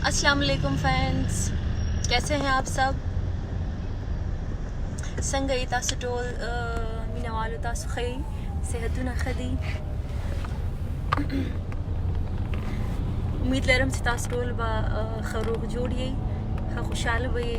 अस्सलाम वालेकुम फ्रेंड्स, कैसे हैं आप सब? संगई तासु टोल मिनवालु तासु खई सेहतुना खदी उम्मीद लरम से तासु टोल बा खरोग जोड़िए खा खुशहाल बये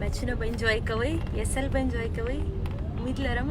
मैचना बा एंजॉय कवई यसल बा एंजॉय कवई उम्मीद लरम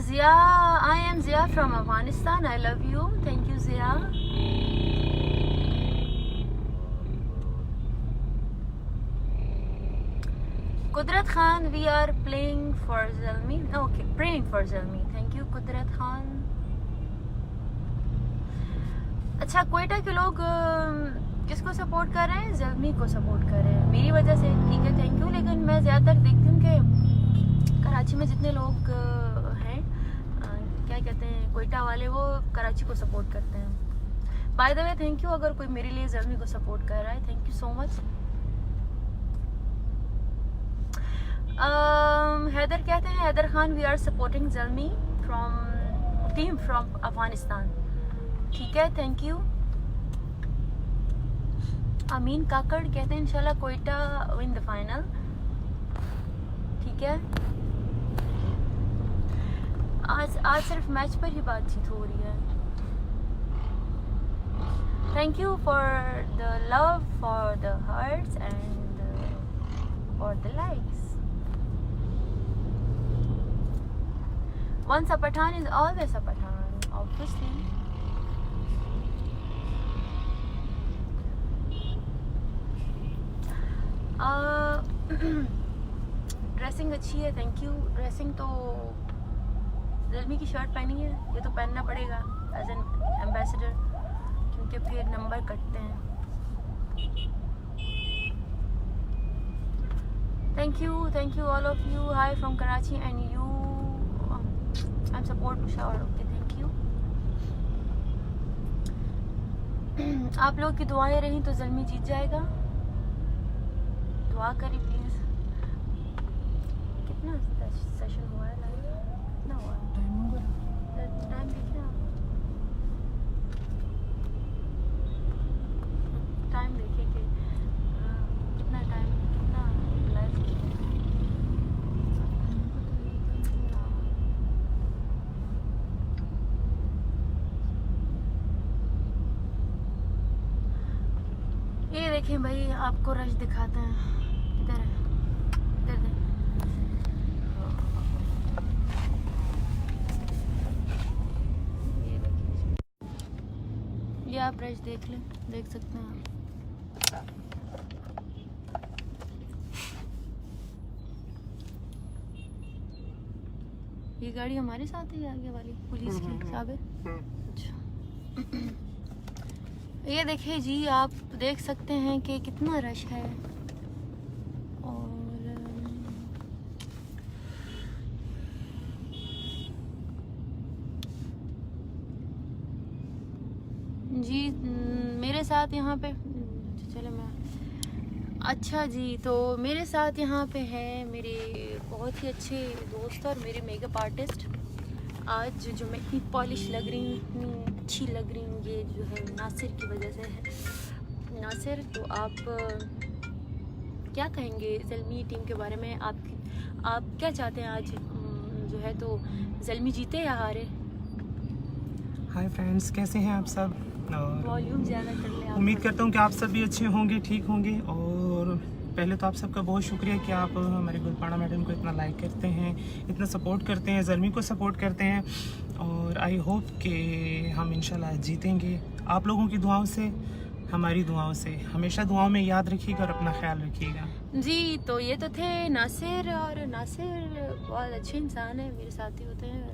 Zia, I am Zia from Afghanistan. I love you. Thank you, Zia. Qudrat Khan, we are playing for Zalmi. Okay, praying for Zalmi. Thank you, Qudrat Khan. अच्छा, क्वेटा के लोग किसको सपोर्ट कर रहे हैं? ज़ल्मी को सपोर्ट कर रहे हैं मेरी वजह से। ठीक है, थैंक यू। लेकिन मैं ज़्यादातर देखती हूँ कि कराची में जितने लोग हैं, क्या कहते हैं, क्वेटा वाले, वो कराची को सपोर्ट करते हैं। By the way, thank you अगर कोई मेरे लिए ज़ल्मी को सपोर्ट कर रहा है, thank you so much. Haider कहते हैं, Haider Khan, we are supporting Zalmi from team from Afghanistan. ठीक है, थैंक यू। अमीन काकड़ कहते हैं इंशाल्लाह क्वेटा विन द फाइनल। ठीक है, आज सिर्फ मैच पर ही बातचीत हो रही है। Thank you for the love, for the hearts and for the likes. Once a Pathan is always a Pathan, obviously. Dressing अच्छी है, थैंक यू। ड्रेसिंग तो ज़ल्मी की शर्ट पहनी है, ये तो पहनना पड़ेगा एज एन एम्बेसडर, क्योंकि फिर नंबर कटते हैं। Thank you all of you. Hi from Karachi and you I am support Peshawar. Okay, thank you. आप लोग की दुआएं रही तो ज़ल्मी जीत जाएगा। दुआ करी प्लीज। कितना सेशन हुआ है लाइव? कितना हुआ? टाइम देखना, टाइम देखेंगे कितना टाइम, कितना लाइव। ये देखें भाई, आपको रश दिखाते हैं। इधर है, इधर है। ये आप रश देख लें, देख सकते हैं आप। ये गाड़ी हमारे साथ है, आगे वाली पुलिस की साबिर। अच्छा, ये देखिए जी, आप देख सकते हैं कि कितना रश है। और जी मेरे साथ यहाँ पे, चलो मैं, अच्छा जी, तो मेरे साथ यहाँ पे है मेरे बहुत ही अच्छे दोस्त और मेरे मेकअप आर्टिस्ट। आज जो मैं इतनी पॉलिश लग रही हूँ, इतनी अच्छी लग रही हूँ, ये जो है नासिर की वजह से है। नासिर, तो आप क्या कहेंगे ज़ल्मी टीम के बारे में? आप क्या चाहते हैं आज जो है, तो ज़ल्मी जीते या हारे? हाय फ्रेंड्स, कैसे हैं आप सब? और वॉल्यूम ज़्यादा कर ले। उम्मीद करता हूँ कि आप सब भी अच्छे होंगे, ठीक होंगे। और पहले तो आप सबका बहुत शुक्रिया कि आप हमारे गुलपाना मैडम को इतना लाइक करते हैं, इतना सपोर्ट करते हैं, ज़ल्मी को सपोर्ट करते हैं। और आई होप कि हम इंशाल्लाह जीतेंगे। आप लोगों की दुआओं से, हमारी दुआओं से, हमेशा दुआओं में याद रखिएगा और अपना ख्याल रखिएगा जी। तो ये तो थे नासिर, और नासिर बहुत अच्छे इंसान है, मेरे साथी होते हैं।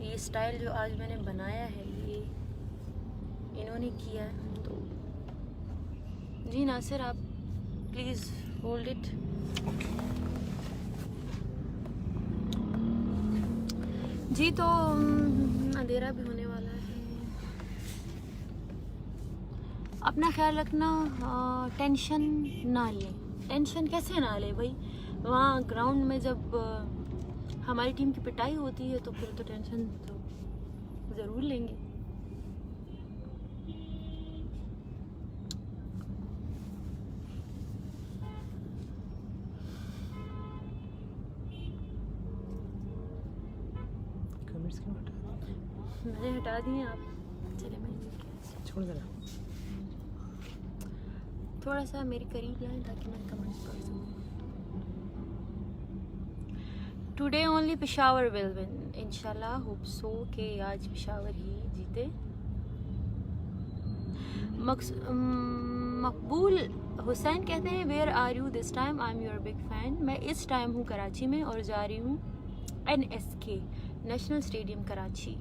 ये स्टाइल जो आज मैंने बनाया है, ये इन्होंने किया है। तो जी नासिर, आप प्लीज़ होल्ड इट। जी, तो अंधेरा भी होने वाला है। अपना ख्याल रखना, टेंशन ना लें। टेंशन कैसे ना लें भाई? वहाँ ग्राउंड में जब हमारी टीम की पिटाई होती है तो फिर तो टेंशन तो ज़रूर लेंगे। मैंने हटा दिए, आप चले, मैं छोड़ देना। थोड़ा सा मेरे करीब लाएं ताकि मैं कमेंट्स पढ़ सकूं। Today only Peshawar will win, इंशाल्लाह, होप सो कि आज पेशावर ही जीते। मकबूल हुसैन कहते हैं where are you this time, I am your big fan. मैं इस टाइम हूँ कराची में और जा रही हूँ NSK national stadium Karachi.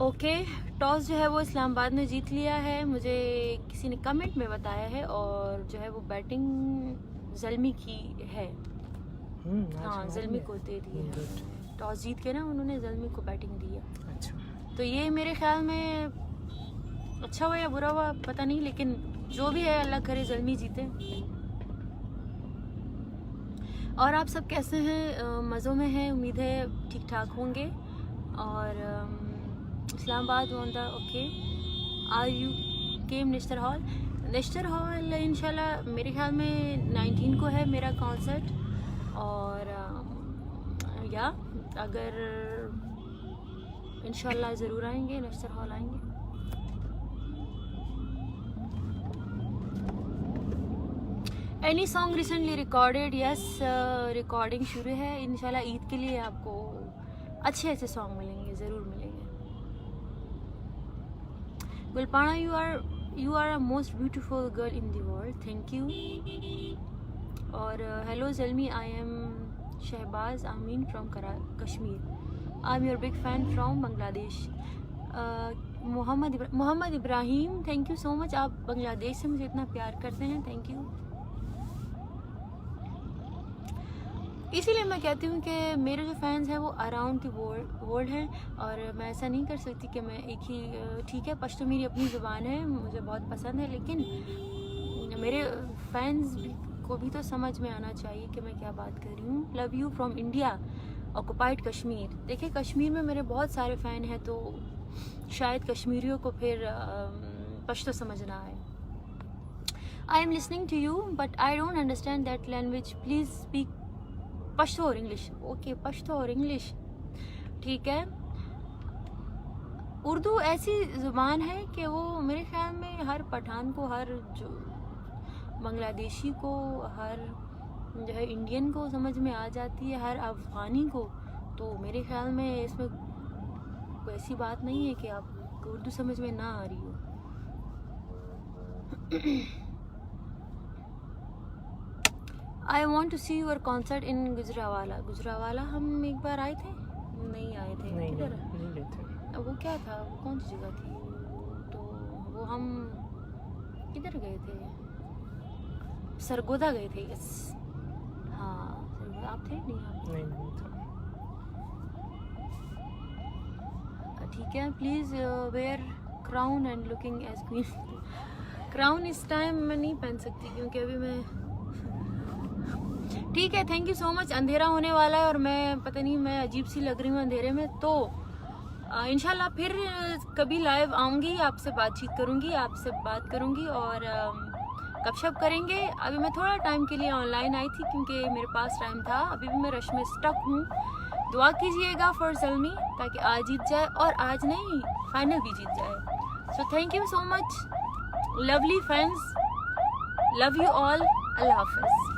Okay, toss जो है वो इस्लामाबाद ने जीत लिया है, मुझे किसी ने कमेंट में बताया है, और जो है वो बैटिंग ज़ल्मी की है। हाँ, ज़ल्मी को दे दी है, टॉस जीत के ना उन्होंने ज़ल्मी को बैटिंग दी है। अच्छा, तो ये मेरे ख्याल में अच्छा हुआ या बुरा हुआ पता नहीं, लेकिन जो भी है अल्लाह करे ज़ल्मी जीते। और आप सब कैसे हैं? मज़ों में हैं, उम्मीद है ठीक ठाक होंगे। और इस्लामाबाद वोंदा ओके, आर यू केम नेस्टर हॉल? नेस्टर हॉल इंशाल्लाह मेरे ख्याल में 19 को है मेरा कॉन्सर्ट, और या अगर इंशाल्लाह ज़रूर आएंगे, नेस्टर हॉल आएंगे। Any song recently recorded? Yes, recording शुरू है, इंशाल्लाह ईद के लिए आपको अच्छे अच्छे सॉन्ग मिलेंगे, ज़रूर मिलेंगे। गुलपाना, you are a most beautiful girl in the world, thank you। और hello Zalmi, I am Shahbaz Amin from Kashmir, I am your big fan from Bangladesh. Mohammad Ibrahim, thank you so much, आप बांग्लादेश से मुझे इतना प्यार करते हैं, थैंक यू। इसीलिए मैं कहती हूँ कि मेरे जो फैंस हैं वो अराउंड द वर्ल्ड हैं, और मैं ऐसा नहीं कर सकती कि मैं एक ही, ठीक है पश्तो मेरी अपनी ज़ुबान है, मुझे बहुत पसंद है, लेकिन मेरे फैंस को भी तो समझ में आना चाहिए कि मैं क्या बात कर रही हूँ। Love you from India, occupied Kashmir. देखिए कश्मीर में मेरे बहुत सारे फ़ैन हैं, तो शायद कश्मीरियों को फिर पश्तो समझ ना आए। I am listening to you but I don't understand that language, please speak Pashto और इंग्लिश। ओके, पश्तो और इंग्लिश, ठीक है। उर्दू ऐसी ज़ुबान है कि वो मेरे ख्याल में हर पठान को, हर जो बांग्लादेशी को, हर जो है इंडियन को समझ में आ जाती है, हर अफ़गानी को। तो मेरे ख्याल में इसमें कोई ऐसी बात नहीं है कि आपको उर्दू समझ में ना आ रही हो। I want to see your concert in Gujranwala. Gujranwala हम एक बार आए थे, नहीं आए थे, किधर? नहीं थे। वो क्या था, वो कौन सी जगह थी? तो वो हम किधर गए थे? सरगोदा गए थे, यस। हाँ सरगोदा, आप थे? नहीं आप नहीं था। ठीक है, please wear crown and looking as queen. Crown इस टाइम मैं नहीं पहन सकती क्योंकि अभी मैं, ठीक है, थैंक यू सो मच। अंधेरा होने वाला है और मैं पता नहीं, मैं अजीब सी लग रही हूँ अंधेरे में, तो इंशाल्लाह फिर कभी लाइव आऊँगी, आपसे बातचीत करूँगी, आपसे बात करूँगी और गपशप करेंगे। अभी मैं थोड़ा टाइम के लिए ऑनलाइन आई थी क्योंकि मेरे पास टाइम था, अभी भी मैं रश में स्टक हूँ। दुआ कीजिएगा फॉर ज़ल्मी ताकि आज जीत जाए, और आज नहीं फाइनल भी जीत जाए। So thank you so much lovely friends, love you all, अल्लाह हाफ़िज़।